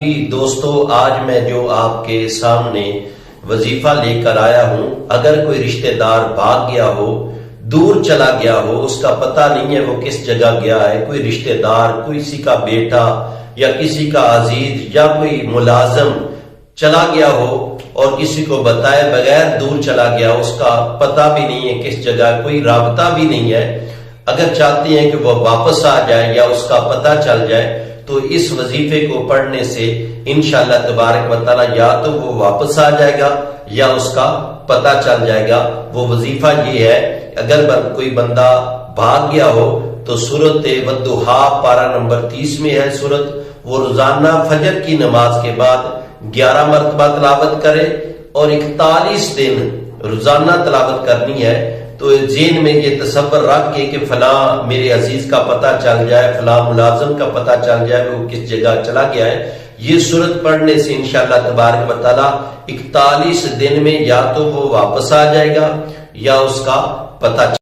دوستو، آج میں جو آپ کے سامنے وظیفہ لے کر آیا ہوں، اگر کوئی رشتہ دار بھاگ گیا ہو، دور چلا گیا ہو، اس کا پتہ نہیں ہے وہ کس جگہ گیا ہے، کوئی رشتہ دار، کسی کا بیٹا یا کسی کا عزیز یا کوئی ملازم چلا گیا ہو اور کسی کو بتائے بغیر دور چلا گیا، اس کا پتہ بھی نہیں ہے کس جگہ، کوئی رابطہ بھی نہیں ہے، اگر چاہتے ہیں کہ وہ واپس آ جائے یا اس کا پتہ چل جائے تو اس وظیفے کو پڑھنے سے انشاءاللہ تبارک و تعالی یا تو وہ واپس آ جائے گا یا اس کا پتہ چل جائے گا۔ وہ وظیفہ یہ ہے، اگر کوئی بندہ بھاگ گیا ہو تو سورۃ والضحیٰ پارہ نمبر 30 میں ہے سورت، وہ روزانہ فجر کی نماز کے بعد 11 مرتبہ تلاوت کرے اور 41 دن روزانہ تلاوت کرنی ہے۔ تو ذہن میں یہ تصور رکھ کے کہ فلاں میرے عزیز کا پتہ چل جائے، فلاں ملازم کا پتہ چل جائے وہ کس جگہ چلا گیا ہے، یہ سورت پڑھنے سے انشاءاللہ تبارک و تعالی 41 دن میں یا تو وہ واپس آ جائے گا یا اس کا پتہ